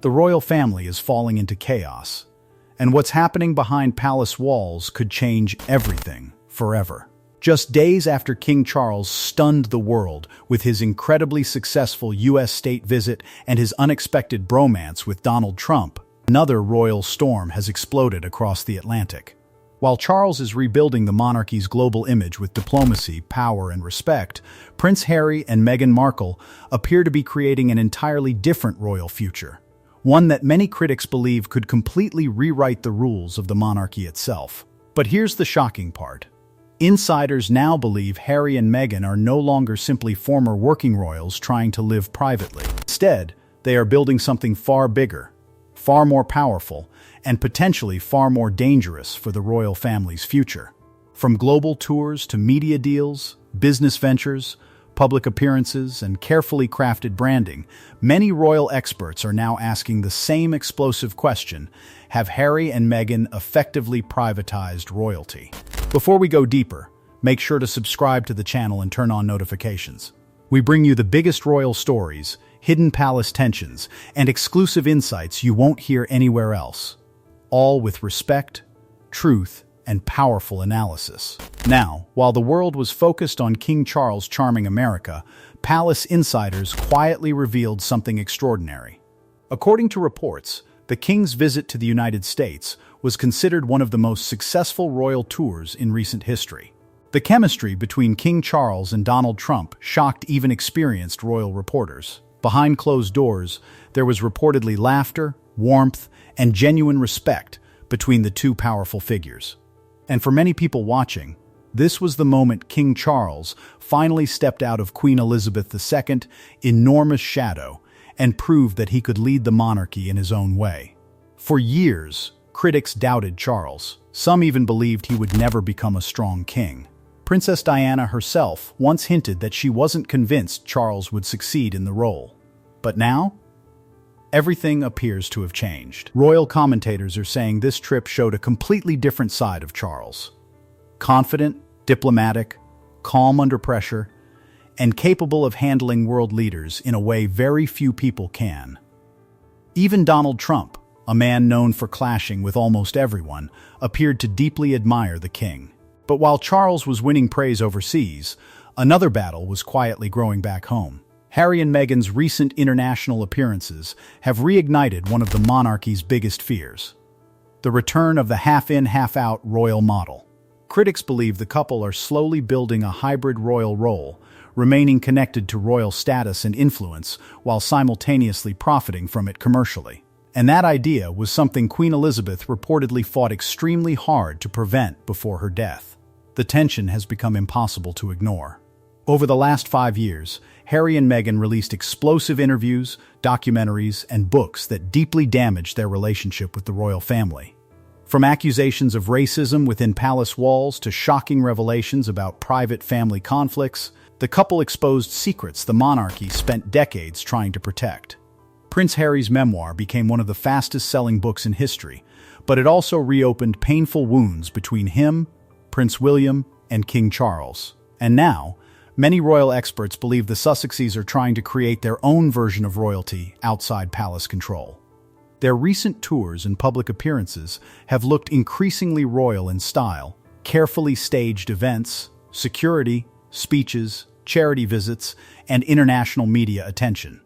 The royal family is falling into chaos, and what's happening behind palace walls could change everything forever. Just days after King Charles stunned the world with his incredibly successful U.S. state visit and his unexpected bromance with Donald Trump, another royal storm has exploded across the Atlantic. While Charles is rebuilding the monarchy's global image with diplomacy, power, and respect, Prince Harry and Meghan Markle appear to be creating an entirely different royal future, one that many critics believe could completely rewrite the rules of the monarchy itself. But here's the shocking part. Insiders now believe Harry and Meghan are no longer simply former working royals trying to live privately. Instead, they are building something far bigger, far more powerful, and potentially far more dangerous for the royal family's future. From global tours to media deals, business ventures, public appearances, and carefully crafted branding, many royal experts are now asking the same explosive question: have Harry and Meghan effectively privatized royalty? Before we go deeper, make sure to subscribe to the channel and turn on notifications. We bring you the biggest royal stories, hidden palace tensions, and exclusive insights you won't hear anywhere else, all with respect, truth, and powerful analysis. Now, while the world was focused on King Charles charming America, palace insiders quietly revealed something extraordinary. According to reports, the king's visit to the United States was considered one of the most successful royal tours in recent history. The chemistry between King Charles and Donald Trump shocked even experienced royal reporters. Behind closed doors, there was reportedly laughter, warmth, and genuine respect between the two powerful figures. And for many people watching, this was the moment King Charles finally stepped out of Queen Elizabeth II's enormous shadow and proved that he could lead the monarchy in his own way. For years, critics doubted Charles. Some even believed he would never become a strong king. Princess Diana herself once hinted that she wasn't convinced Charles would succeed in the role. But now, everything appears to have changed. Royal commentators are saying this trip showed a completely different side of Charles. Confident, diplomatic, calm under pressure, and capable of handling world leaders in a way very few people can. Even Donald Trump, a man known for clashing with almost everyone, appeared to deeply admire the king. But while Charles was winning praise overseas, another battle was quietly growing back home. Harry and Meghan's recent international appearances have reignited one of the monarchy's biggest fears: the return of the half-in, half-out royal model. Critics believe the couple are slowly building a hybrid royal role, remaining connected to royal status and influence while simultaneously profiting from it commercially. And that idea was something Queen Elizabeth reportedly fought extremely hard to prevent before her death. The tension has become impossible to ignore. Over the last 5 years, Harry and Meghan released explosive interviews, documentaries, and books that deeply damaged their relationship with the royal family. From accusations of racism within palace walls to shocking revelations about private family conflicts, the couple exposed secrets the monarchy spent decades trying to protect. Prince Harry's memoir became one of the fastest-selling books in history, but it also reopened painful wounds between him, Prince William, and King Charles. And now, many royal experts believe the Sussexes are trying to create their own version of royalty outside palace control. Their recent tours and public appearances have looked increasingly royal in style: carefully staged events, security, speeches, charity visits, and international media attention.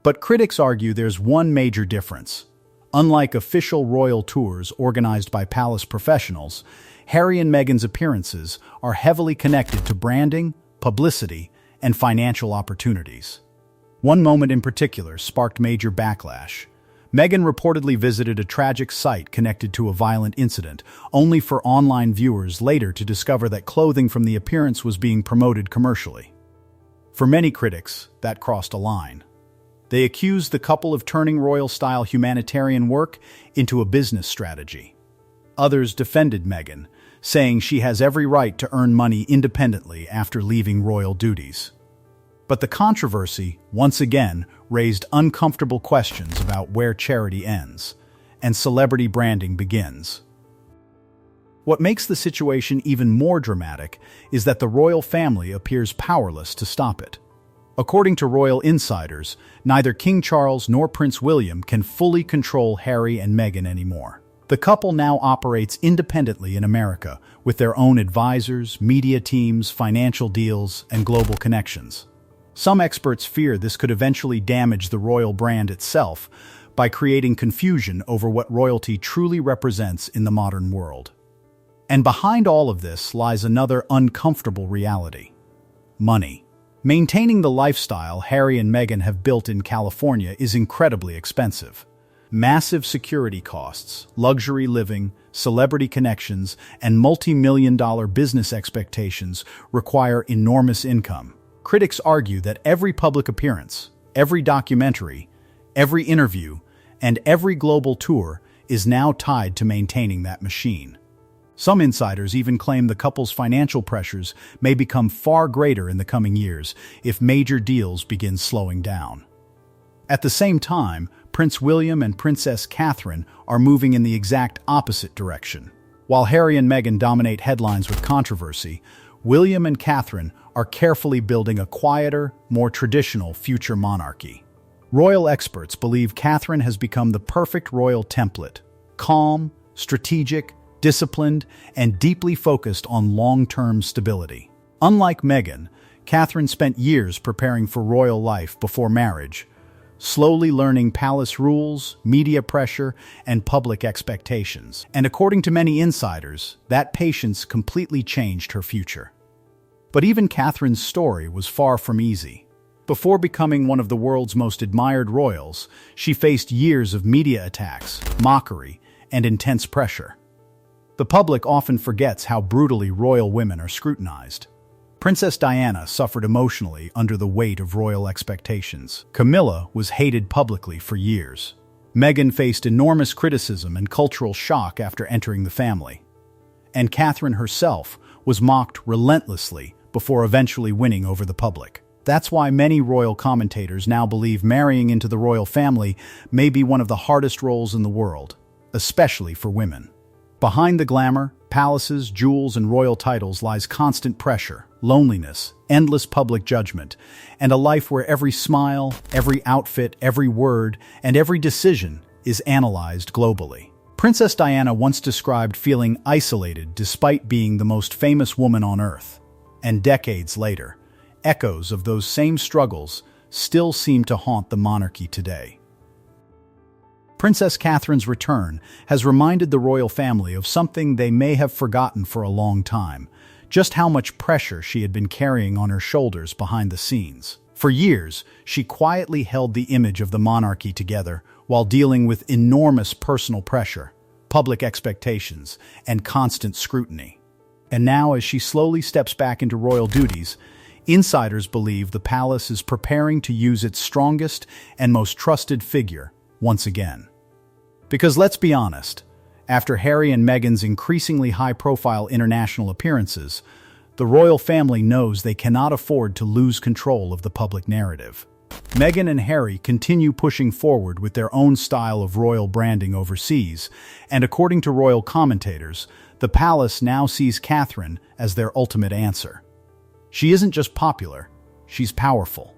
But critics argue there's one major difference. Unlike official royal tours organized by palace professionals, Harry and Meghan's appearances are heavily connected to branding, publicity, and financial opportunities. One moment in particular sparked major backlash. Meghan reportedly visited a tragic site connected to a violent incident, only for online viewers later to discover that clothing from the appearance was being promoted commercially. For many critics, that crossed a line. They accused the couple of turning royal-style humanitarian work into a business strategy. Others defended Meghan, saying she has every right to earn money independently after leaving royal duties. But the controversy, once again, raised uncomfortable questions about where charity ends and celebrity branding begins. What makes the situation even more dramatic is that the royal family appears powerless to stop it. According to royal insiders, neither King Charles nor Prince William can fully control Harry and Meghan anymore. The couple now operates independently in America, with their own advisors, media teams, financial deals, and global connections. Some experts fear this could eventually damage the royal brand itself by creating confusion over what royalty truly represents in the modern world. And behind all of this lies another uncomfortable reality: money. Maintaining the lifestyle Harry and Meghan have built in California is incredibly expensive. Massive security costs, luxury living, celebrity connections, and multi-million-dollar business expectations require enormous income. Critics argue that every public appearance, every documentary, every interview, and every global tour is now tied to maintaining that machine. Some insiders even claim the couple's financial pressures may become far greater in the coming years if major deals begin slowing down. At the same time, Prince William and Princess Catherine are moving in the exact opposite direction. While Harry and Meghan dominate headlines with controversy, William and Catherine are carefully building a quieter, more traditional future monarchy. Royal experts believe Catherine has become the perfect royal template: calm, strategic, disciplined, and deeply focused on long-term stability. Unlike Meghan, Catherine spent years preparing for royal life before marriage, slowly learning palace rules, media pressure, and public expectations. And according to many insiders, that patience completely changed her future. But even Catherine's story was far from easy. Before becoming one of the world's most admired royals, she faced years of media attacks, mockery, and intense pressure. The public often forgets how brutally royal women are scrutinized. Princess Diana suffered emotionally under the weight of royal expectations. Camilla was hated publicly for years. Meghan faced enormous criticism and cultural shock after entering the family. And Catherine herself was mocked relentlessly before eventually winning over the public. That's why many royal commentators now believe marrying into the royal family may be one of the hardest roles in the world, especially for women. Behind the glamour, palaces, jewels, and royal titles lies constant pressure, loneliness, endless public judgment, and a life where every smile, every outfit, every word, and every decision is analyzed globally. Princess Diana once described feeling isolated despite being the most famous woman on earth. And decades later, echoes of those same struggles still seem to haunt the monarchy today. Princess Catherine's return has reminded the royal family of something they may have forgotten for a long time: just how much pressure she had been carrying on her shoulders behind the scenes. For years, she quietly held the image of the monarchy together while dealing with enormous personal pressure, public expectations, and constant scrutiny. And now, as she slowly steps back into royal duties, insiders believe the palace is preparing to use its strongest and most trusted figure once again. Because let's be honest, after Harry and Meghan's increasingly high-profile international appearances, the royal family knows they cannot afford to lose control of the public narrative. Meghan and Harry continue pushing forward with their own style of royal branding overseas, and according to royal commentators, the palace now sees Catherine as their ultimate answer. She isn't just popular, she's powerful.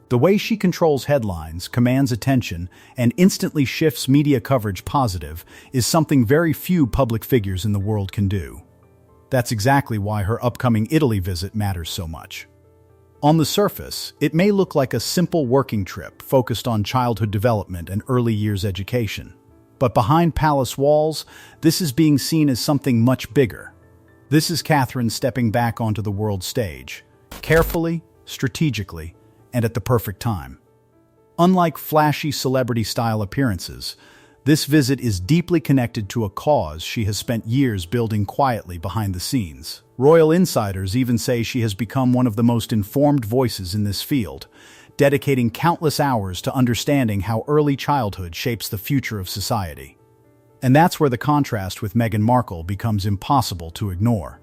The way she controls headlines, commands attention, and instantly shifts media coverage positive is something very few public figures in the world can do. That's exactly why her upcoming Italy visit matters so much. On the surface, it may look like a simple working trip focused on childhood development and early years education. But behind palace walls, this is being seen as something much bigger. This is Catherine stepping back onto the world stage, carefully, strategically, and at the perfect time. Unlike flashy celebrity-style appearances, this visit is deeply connected to a cause she has spent years building quietly behind the scenes. Royal insiders even say she has become one of the most informed voices in this field, dedicating countless hours to understanding how early childhood shapes the future of society. And that's where the contrast with Meghan Markle becomes impossible to ignore.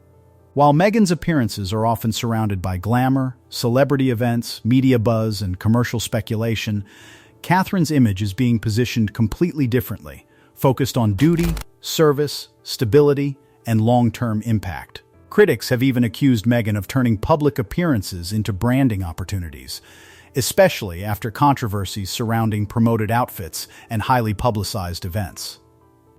While Meghan's appearances are often surrounded by glamour, celebrity events, media buzz, and commercial speculation, Catherine's image is being positioned completely differently, focused on duty, service, stability, and long-term impact. Critics have even accused Meghan of turning public appearances into branding opportunities, especially after controversies surrounding promoted outfits and highly publicized events.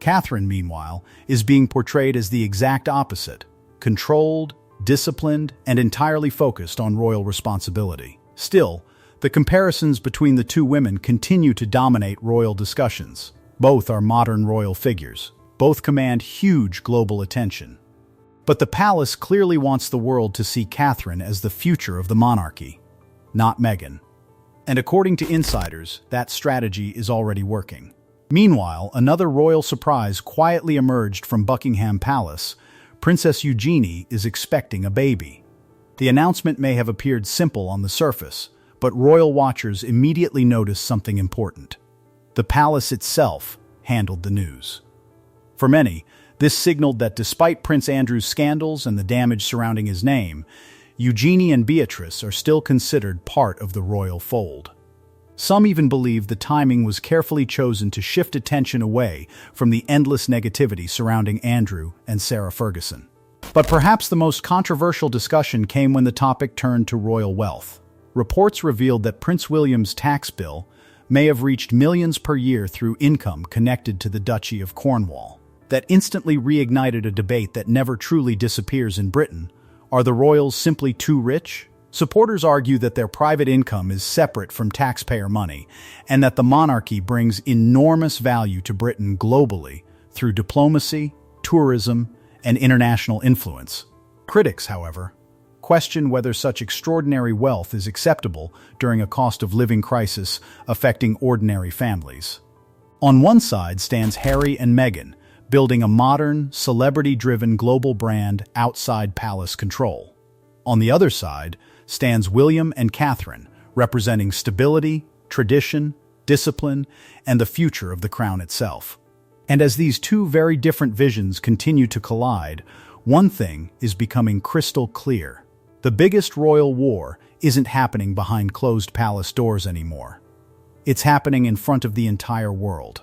Catherine, meanwhile, is being portrayed as the exact opposite: controlled, disciplined, and entirely focused on royal responsibility. Still, the comparisons between the two women continue to dominate royal discussions. Both are modern royal figures. Both command huge global attention. But the palace clearly wants the world to see Catherine as the future of the monarchy, not Meghan. And according to insiders, that strategy is already working. Meanwhile, another royal surprise quietly emerged from Buckingham Palace. Princess Eugenie is expecting a baby. The announcement may have appeared simple on the surface, but royal watchers immediately noticed something important. The palace itself handled the news. For many, this signaled that despite Prince Andrew's scandals and the damage surrounding his name, Eugenie and Beatrice are still considered part of the royal fold. Some even believe the timing was carefully chosen to shift attention away from the endless negativity surrounding Andrew and Sarah Ferguson. But perhaps the most controversial discussion came when the topic turned to royal wealth. Reports revealed that Prince William's tax bill may have reached millions per year through income connected to the Duchy of Cornwall. That instantly reignited a debate that never truly disappears in Britain. Are the royals simply too rich? Supporters argue that their private income is separate from taxpayer money, and that the monarchy brings enormous value to Britain globally through diplomacy, tourism, and international influence. Critics, however, question whether such extraordinary wealth is acceptable during a cost of living crisis affecting ordinary families. On one side stands Harry and Meghan, building a modern, celebrity-driven global brand outside palace control. On the other side stands William and Catherine, representing stability, tradition, discipline, and the future of the crown itself. And as these two very different visions continue to collide, one thing is becoming crystal clear. The biggest royal war isn't happening behind closed palace doors anymore. It's happening in front of the entire world.